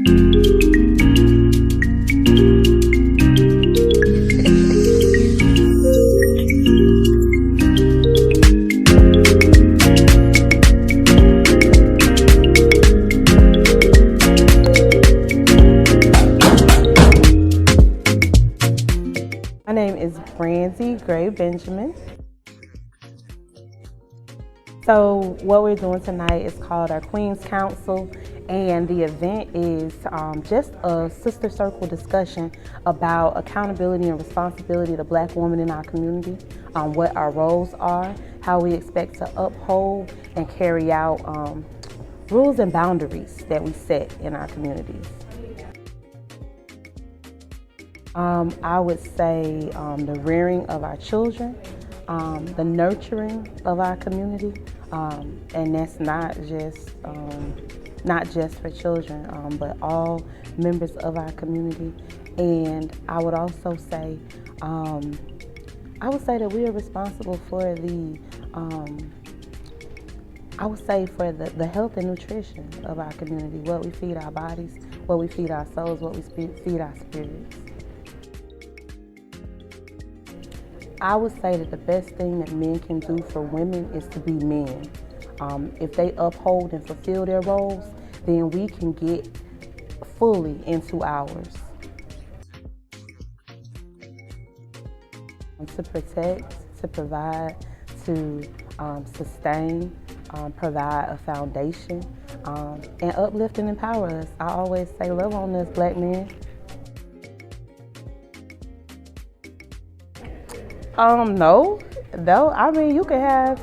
My name is Brandi Gray Benjamin. So what we're doing tonight is called our Queen's Council, and the event is just a sister circle discussion about accountability and responsibility of the Black woman in our community, what our roles are, how we expect to uphold and carry out rules and boundaries that we set in our communities. I would say the rearing of our children, the nurturing of our community, and that's not just for children, but all members of our community. And I would also say, that we are responsible for the health and nutrition of our community, what we feed our bodies, what we feed our souls, what we feed our spirits. I would say that the best thing that men can do for women is to be men. If they uphold and fulfill their roles, then we can get fully into ours. To protect, to provide, to sustain, provide a foundation, and uplift and empower us. I always say, love on us, Black men. No. I mean, you can have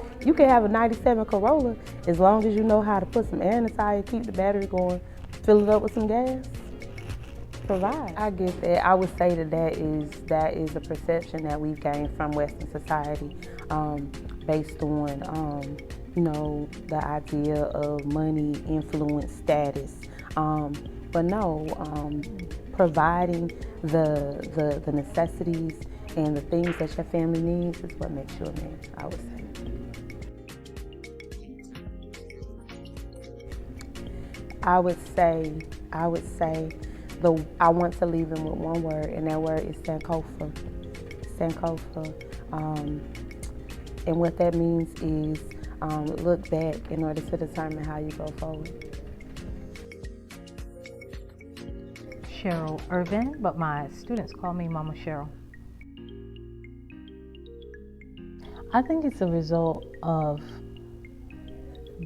a '97 Corolla as long as you know how to put some air in the tire, keep the battery going, fill it up with some gas. Provide. I get that. I would say that is a perception that we've gained from Western society, based on the idea of money, influence, status. But no, providing the necessities and the things that your family needs is what makes you a man, I would say. I would say I want to leave them with one word, and that word is Sankofa. Sankofa. And what that means is look back in order to determine how you go forward. Cheryl Irvin, but my students call me Mama Cheryl. I think it's a result of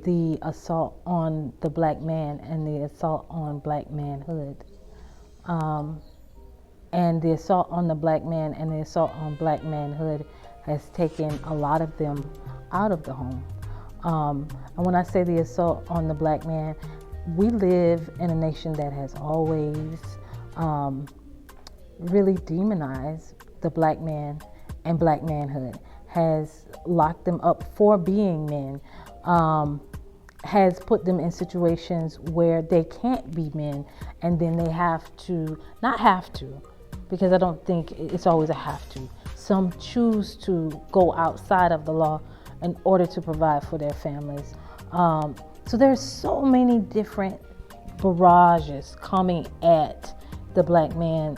the assault on the Black man and the assault on Black manhood. And the assault on the Black man and the assault on Black manhood has taken a lot of them out of the home. And when I say the assault on the Black man, we live in a nation that has always really demonized the Black man and Black manhood, has locked them up for being men, has put them in situations where they can't be men, and then they not have to, because I don't think it's always a have to. Some choose to go outside of the law in order to provide for their families. So there's so many different barrages coming at the Black man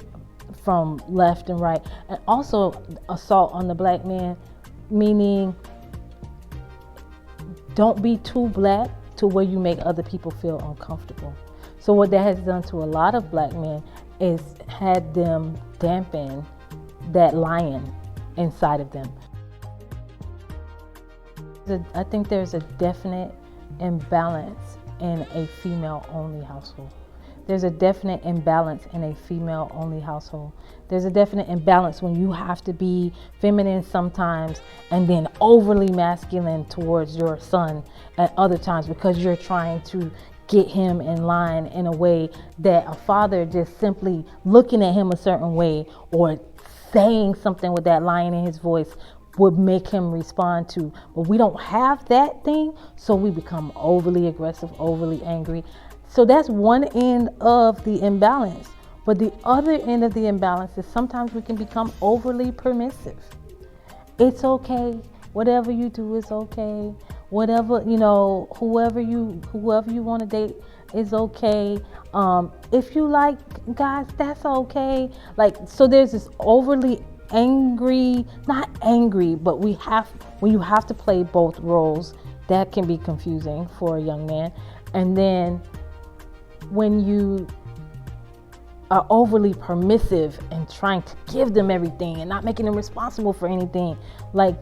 from left and right, and also assault on the Black man, meaning don't be too Black to where you make other people feel uncomfortable. So what that has done to a lot of Black men is had them dampen that lion inside of them. I think there's a definite imbalance in a female-only household. There's a definite imbalance in a female-only household. There's a definite imbalance when you have to be feminine sometimes and then overly masculine towards your son at other times, because you're trying to get him in line in a way that a father just simply looking at him a certain way or saying something with that lion in his voice would make him respond to. But we don't have that thing, so we become overly aggressive, overly angry. So that's one end of the imbalance. But the other end of the imbalance is sometimes we can become overly permissive. It's okay. Whatever you do is okay. Whatever, whoever you want to date, is okay. If you like guys, that's okay. Like, so there's this overly angry, not angry, but when you have to play both roles, that can be confusing for a young man. And then when you are overly permissive and trying to give them everything and not making them responsible for anything, like,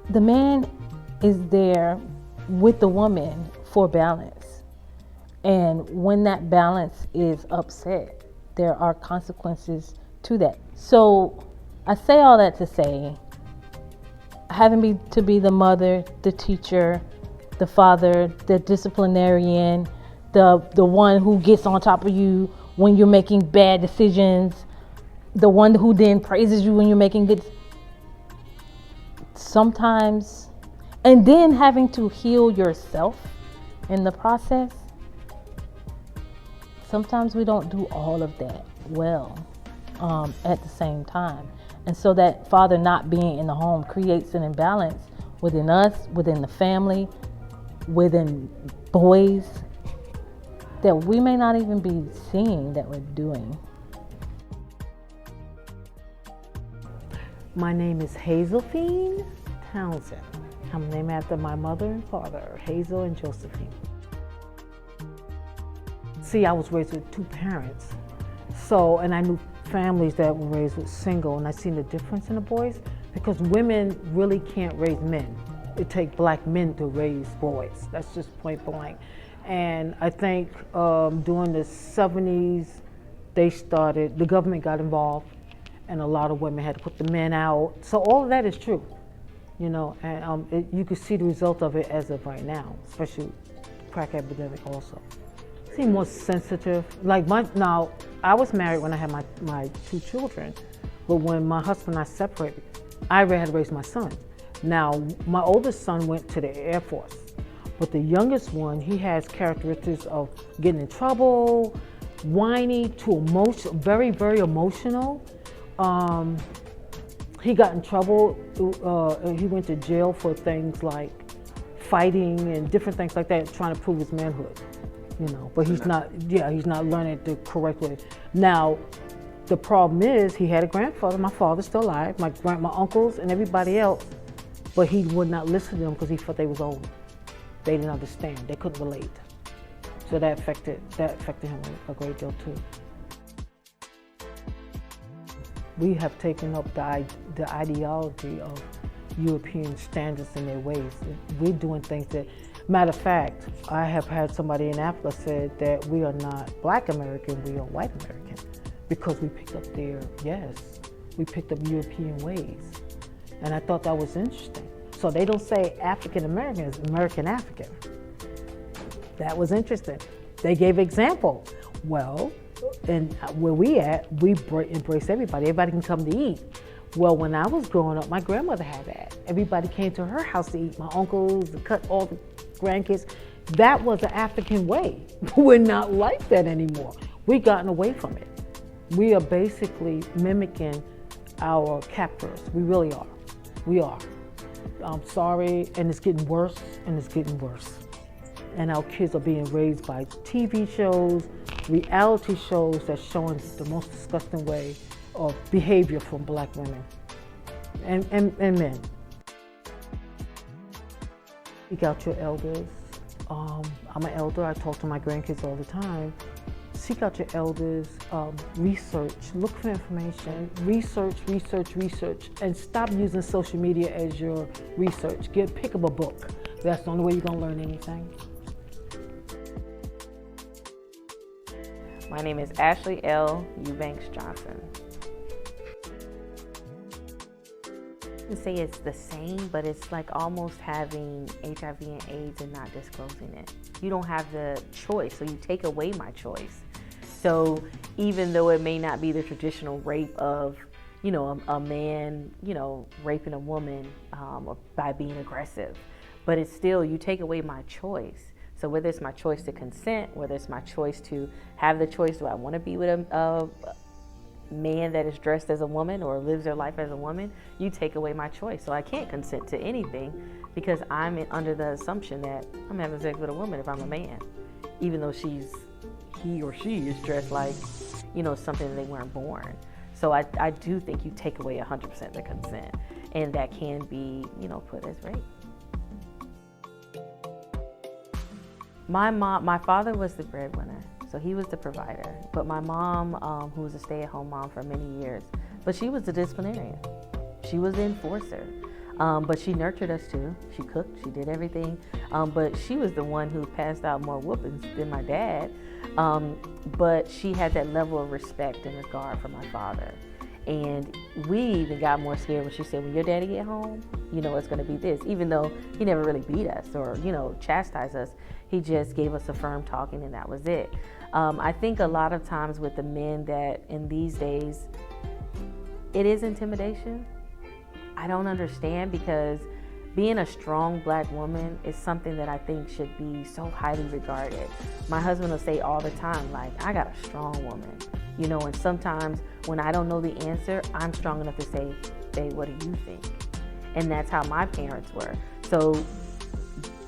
the man is there with the woman for balance. And when that balance is upset, there are consequences to that. So I say all that to say, having to be the mother, the teacher, the father, the disciplinarian, the one who gets on top of you when you're making bad decisions, the one who then praises you when you're making good, sometimes, and then having to heal yourself in the process. Sometimes we don't do all of that well at the same time. And so that father not being in the home creates an imbalance within us, within the family, within boys, that we may not even be seeing that we're doing. My name is Hazelphine Townsend. I'm named after my mother and father, Hazel and Josephine. See, I was raised with two parents. So, and I knew families that were raised with single, and I seen the difference in the boys, because women really can't raise men. It takes black men to raise boys. That's just point blank. And I think during the 70s, the government got involved, and a lot of women had to put the men out. So all of that is true, you know, and you can see the result of it as of right now, especially crack epidemic also. Seem more sensitive. Like now, I was married when I had my two children, but when my husband and I separated, I had to raise my son. Now, my oldest son went to the Air Force, but the youngest one, he has characteristics of getting in trouble, whiny, very, very emotional. He got in trouble. He went to jail for things like fighting and different things like that, trying to prove his manhood. You know, but he's not learning it the correct way. Now, the problem is he had a grandfather, my father's still alive, my uncles and everybody else, but he would not listen to them because he thought they was old. They didn't understand, they couldn't relate. So that affected him a great deal too. We have taken up the ideology of European standards and their ways. We're doing things that, matter of fact, I have had somebody in Africa said that we are not Black American, we are white American, because we picked up we picked up European ways. And I thought that was interesting. So they don't say African American, it's American African. That was interesting. They gave example. Well, and where we at, we embrace everybody. Everybody can come to eat. Well, when I was growing up, my grandmother had that. Everybody came to her house to eat. My uncles, all the grandkids. That was an African way. We're not like that anymore. We've gotten away from it. We are basically mimicking our captors. We really are. We are. I'm sorry, and it's getting worse, and it's getting worse. And our kids are being raised by TV shows, reality shows that's showing the most disgusting way of behavior from Black women and men. Seek out your elders. I'm an elder, I talk to my grandkids all the time. Seek out your elders, research, look for information, research, and stop using social media as your research. Pick up a book. That's the only way you're gonna learn anything. My name is Ashley L. Eubanks Johnson. I would say it's the same, but it's like almost having HIV and AIDS and not disclosing it. You don't have the choice, so you take away my choice. So even though it may not be the traditional rape of, a man, raping a woman or by being aggressive, but it's still, you take away my choice. So whether it's my choice to consent, whether it's my choice to have the choice, do I want to be with a man that is dressed as a woman or lives their life as a woman, you take away my choice. So I can't consent to anything because I'm under the assumption that I'm having sex with a woman if I'm a man. even though he or she is dressed like, something that they weren't born. So I do think you take away 100% of the consent, and that can be, put as rape. My father was the breadwinner, so he was the provider. But my mom, who was a stay-at-home mom for many years, but she was the disciplinarian. She was the enforcer. But she nurtured us too. She cooked, she did everything. But she was the one who passed out more whoopings than my dad. But she had that level of respect and regard for my father. And we even got more scared when she said, when your daddy get home, it's gonna be this. Even though he never really beat us or, chastised us, he just gave us a firm talking and that was it. I think a lot of times with the men that in these days, it is intimidation. I don't understand, because being a strong Black woman is something that I think should be so highly regarded. My husband will say all the time, like, I got a strong woman, and sometimes when I don't know the answer, I'm strong enough to say, babe, what do you think? And that's how my parents were. So,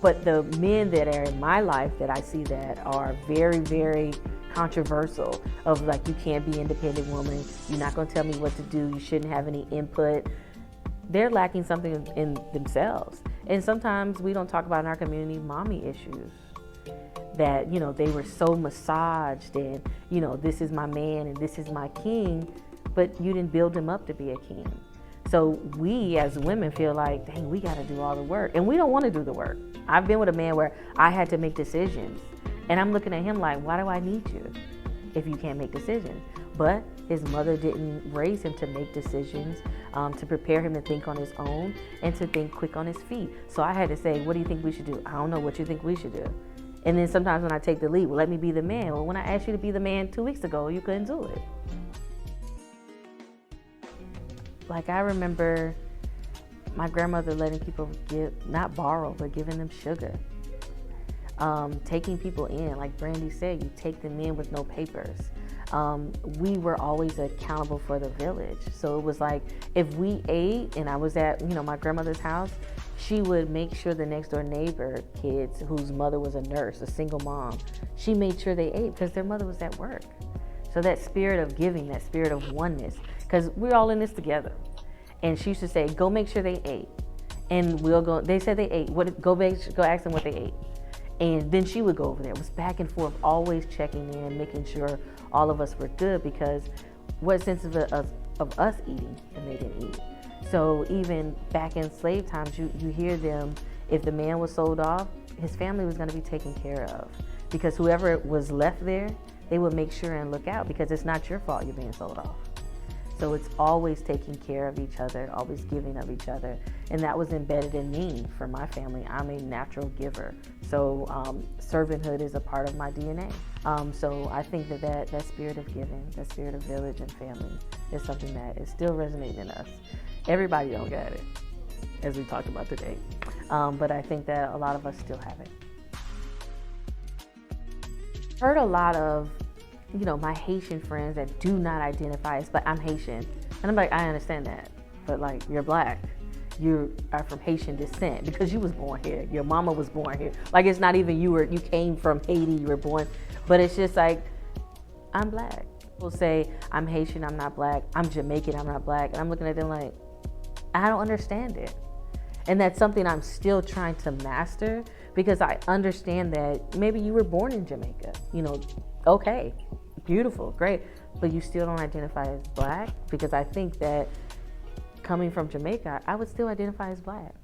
but the men that are in my life that I see that are very, very controversial, of like, you can't be an independent woman, you're not gonna tell me what to do, you shouldn't have any input. They're lacking something in themselves. And sometimes we don't talk about in our community mommy issues. That, they were so massaged and, this is my man and this is my king, but you didn't build him up to be a king. So we as women feel like, dang, we gotta do all the work. And we don't wanna do the work. I've been with a man where I had to make decisions. And I'm looking at him like, why do I need you if you can't make decisions? But his mother didn't raise him to make decisions, to prepare him to think on his own and to think quick on his feet. So I had to say, what do you think we should do? I don't know, what you think we should do? And then sometimes when I take the lead, well, let me be the man. Well, when I asked you to be the man 2 weeks ago, you couldn't do it. Like, I remember my grandmother letting people not borrow, but giving them sugar. Taking people in, like Brandi said, you take them in with no papers. We were always accountable for the village. So it was like, if we ate and I was at, my grandmother's house, she would make sure the next door neighbor kids whose mother was a nurse, a single mom, she made sure they ate because their mother was at work. So that spirit of giving, that spirit of oneness, because we're all in this together. And she used to say, go make sure they ate. And we'll go, they said they ate, go ask them what they ate. And then she would go over there. It was back and forth, always checking in, making sure all of us were good, because what sense of us eating and they didn't eat? So even back in slave times, you hear them, if the man was sold off, his family was going to be taken care of, because whoever was left there, they would make sure and look out, because it's not your fault you're being sold off. So it's always taking care of each other, always giving of each other. And that was embedded in me for my family. I'm a natural giver. So servanthood is a part of my DNA. So I think that spirit of giving, that spirit of village and family is something that is still resonating in us. Everybody don't get it, as we talked about today. But I think that a lot of us still have it. Heard a lot of my Haitian friends that do not identify as, but I'm Haitian. And I'm like, I understand that, but like, you're Black. You are from Haitian descent because you was born here. Your mama was born here. Like, it's not even you came from Haiti, you were born, but it's just like, I'm Black. People say, I'm Haitian, I'm not Black. I'm Jamaican, I'm not Black. And I'm looking at them like, I don't understand it. And that's something I'm still trying to master, because I understand that maybe you were born in Jamaica, okay. Beautiful, great, but you still don't identify as Black, because I think that coming from Jamaica, I would still identify as Black.